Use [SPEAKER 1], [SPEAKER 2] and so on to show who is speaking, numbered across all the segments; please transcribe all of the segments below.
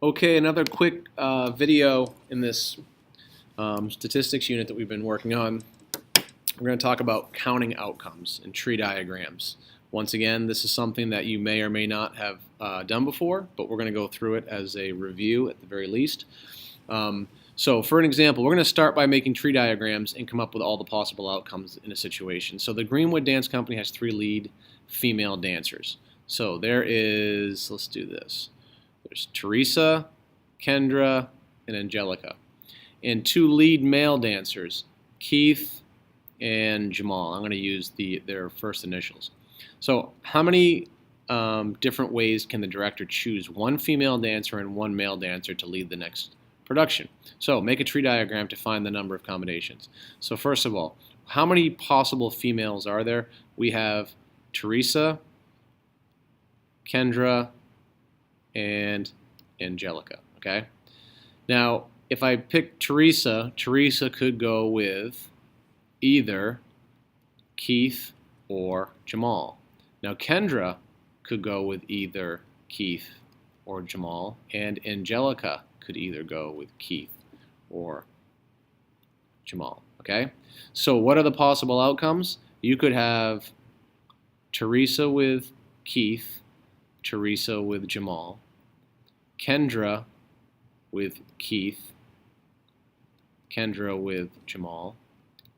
[SPEAKER 1] Okay, another quick video in this statistics unit that we've been working on. We're going to talk about counting outcomes and tree diagrams. Once again, this is something that you may or may not have done before, but we're going to go through it as a review at the very least. So for an example, we're going to start by making tree diagrams and come up with all the possible outcomes in a situation. So the Greenwood Dance Company has 3 lead female dancers. So there is, let's do this. There's Teresa, Kendra, and Angelica. And 2 lead male dancers, Keith and Jamal. I'm going to use their first initials. So how many different ways can the director choose 1 female dancer and 1 male dancer to lead the next production? So make a tree diagram to find the number of combinations. So first of all, how many possible females are there? We have Teresa, Kendra, and Angelica, okay? Now, if I pick Teresa, Teresa could go with either Keith or Jamal. Now, Kendra could go with either Keith or Jamal, and Angelica could either go with Keith or Jamal, okay? So what are the possible outcomes? You could have Teresa with Keith, Teresa with Jamal, Kendra with Keith, Kendra with Jamal,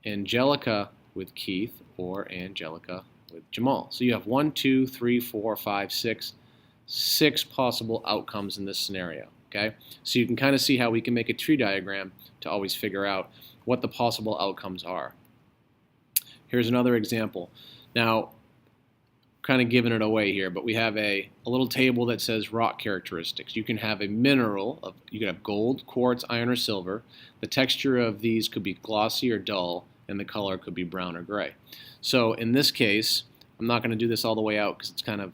[SPEAKER 1] Angelica with Keith, or Angelica with Jamal. So you have 1, 2, 3, 4, 5, 6 possible outcomes in this scenario. Okay? So you can kind of see how we can make a tree diagram to always figure out what the possible outcomes are. Here's another example. Now, kind of giving it away here, but we have a little table that says rock characteristics. You can have a mineral, you can have gold, quartz, iron, or silver. The texture of these could be glossy or dull, and the color could be brown or gray. So in this case, I'm not going to do this all the way out because it's kind of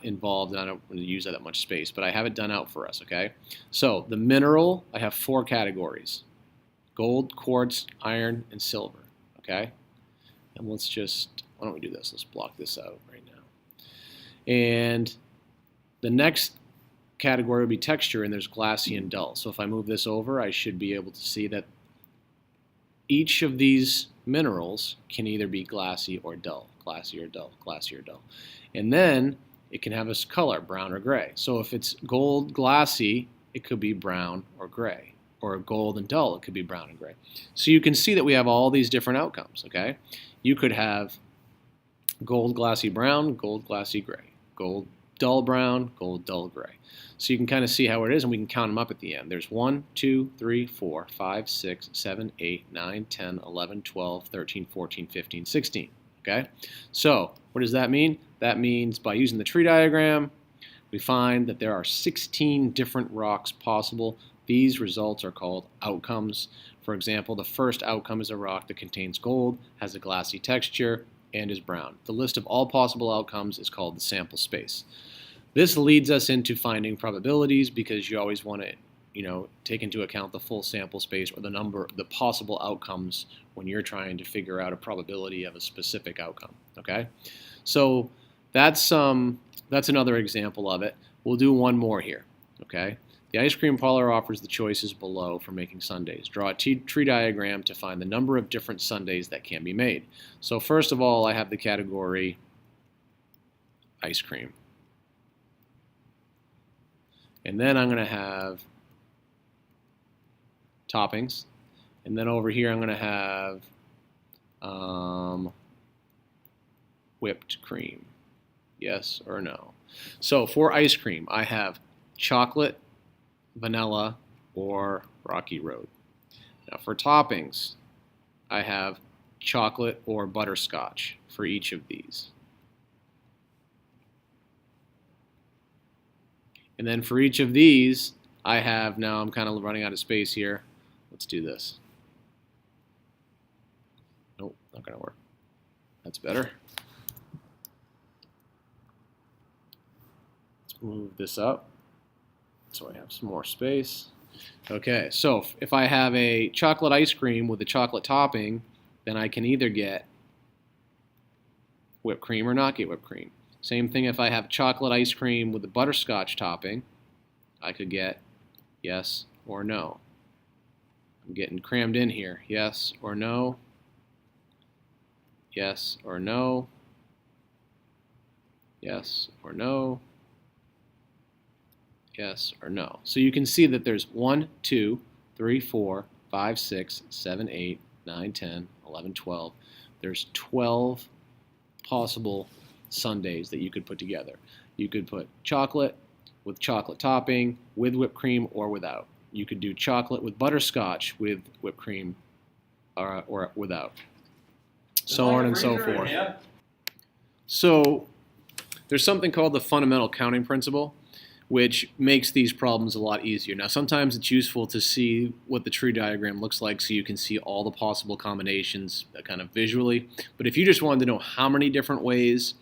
[SPEAKER 1] involved and I don't want to use that much space, but I have it done out for us, okay? So the mineral, I have 4 categories: gold, quartz, iron, and silver, okay? And let's just, why don't we do this? Let's block this out right now. And the next category would be texture, and there's glassy and dull. So if I move this over, I should be able to see that each of these minerals can either be glassy or dull, glassy or dull, glassy or dull. And then it can have a color, brown or gray. So if it's gold glassy, it could be brown or gray. Or gold and dull, it could be brown and gray. So you can see that we have all these different outcomes, okay? You could have gold glassy brown, gold glassy gray, gold dull brown, gold dull gray. So you can kind of see how it is, and we can count them up at the end. There's 1, 2, 3, 4, 5, 6, 7, 8, 9, 10, 11, 12, 13, 14, 15, 16. Okay? So what does that mean? That means by using the tree diagram, we find that there are 16 different rocks possible. These results are called outcomes. For example, the first outcome is a rock that contains gold, has a glassy texture, and is brown. The list of all possible outcomes is called the sample space. This leads us into finding probabilities because you always want to, take into account the full sample space or the possible outcomes when you're trying to figure out a probability of a specific outcome. Okay, so that's another example of it. We'll do one more here. Okay. The ice cream parlor offers the choices below for making sundaes. Draw a tree diagram to find the number of different sundaes that can be made. So first of all, I have the category ice cream. And then I'm going to have toppings. And then over here I'm going to have whipped cream. Yes or no? So for ice cream, I have chocolate, vanilla, or Rocky Road. Now for toppings, I have chocolate or butterscotch for each of these. And then for each of these, I have, now I'm kind of running out of space here. Let's do this. Nope, not going to work. That's better. Let's move this up so I have some more space. Okay, so if I have a chocolate ice cream with a chocolate topping, then I can either get whipped cream or not get whipped cream. Same thing if I have chocolate ice cream with a butterscotch topping, I could get Yes or no? I'm getting crammed in here. Yes or no? Yes or no? Yes or no? Yes or no? So you can see that there's 1, 2, 3, 4, 5, 6, 7, 8, 9, 10, 11, 12. There's 12 possible sundaes that you could put together. You could put chocolate with chocolate topping, with whipped cream, or without. You could do chocolate with butterscotch with whipped cream, or without. So on and so forth. So there's something called the fundamental counting principle, which makes these problems a lot easier. Now, sometimes it's useful to see what the tree diagram looks like so you can see all the possible combinations kind of visually. But if you just wanted to know how many different ways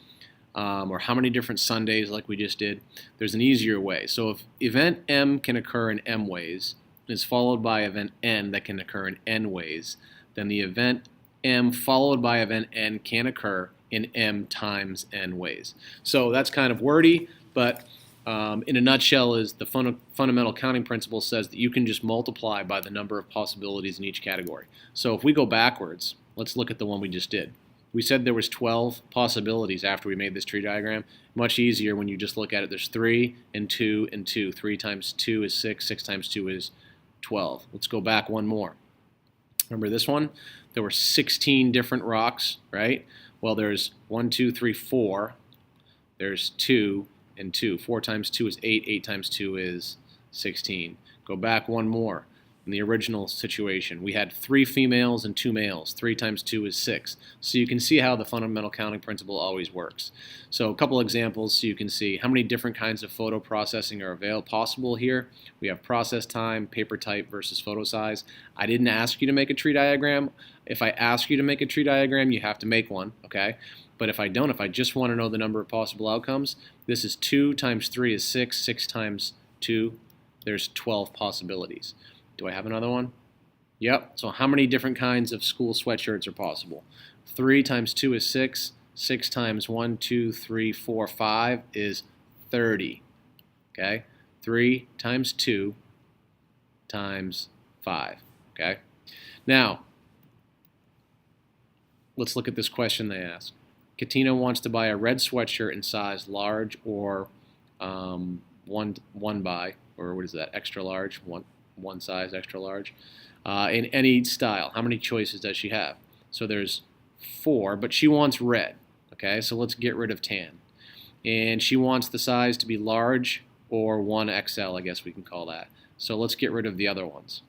[SPEAKER 1] or how many different sundaes like we just did, there's an easier way. So if event M can occur in M ways and is followed by event N that can occur in N ways, then the event M followed by event N can occur in M times N ways. So that's kind of wordy, but in a nutshell is the fundamental counting principle says that you can just multiply by the number of possibilities in each category. So if we go backwards, let's look at the one we just did. We said there was 12 possibilities after we made this tree diagram. Much easier when you just look at it. There's 3 and 2 and 2. 3 times 2 is 6. 6 times 2 is 12. Let's go back one more. Remember this one? There were 16 different rocks, right? Well, there's 1, 2, 3, 4. There's 2 and 2. 4 times 2 is 8. 8 times 2 is 16. Go back one more. In the original situation, we had 3 females and 2 males. 3 times 2 is 6. So you can see how the fundamental counting principle always works. So a couple examples so you can see how many different kinds of photo processing are possible here. We have process time, paper type versus photo size. I didn't ask you to make a tree diagram. If I ask you to make a tree diagram, you have to make one, okay? But if I don't, if I just want to know the number of possible outcomes, this is 2 times 3 is 6. 6 times 2, there's 12 possibilities. Do I have another one? Yep. So how many different kinds of school sweatshirts are possible? 3 times 2 is 6. 6 times 1, 2, 3, 4, 5 is 30. Okay? 3 times 2 times 5. Okay? Now, let's look at this question they asked. Katina wants to buy a red sweatshirt in size large or one by, or what is that, extra large, one size extra large, in any style. How many choices does she have? So there's 4, but she wants red. Okay, so let's get rid of tan. And she wants the size to be large or 1XL, I guess we can call that. So let's get rid of the other ones.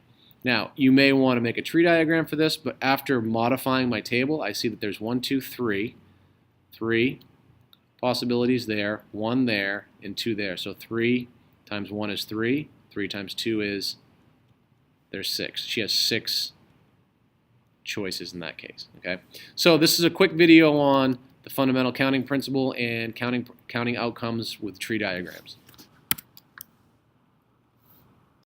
[SPEAKER 1] Now, you may want to make a tree diagram for this, but after modifying my table, I see that there's 1, 2, 3 possibilities there, 1 there, and 2 there. So 3 times 1 is 3. 3 times 2 is, there's 6. She has 6 choices in that case. Okay. So this is a quick video on the fundamental counting principle and counting outcomes with tree diagrams.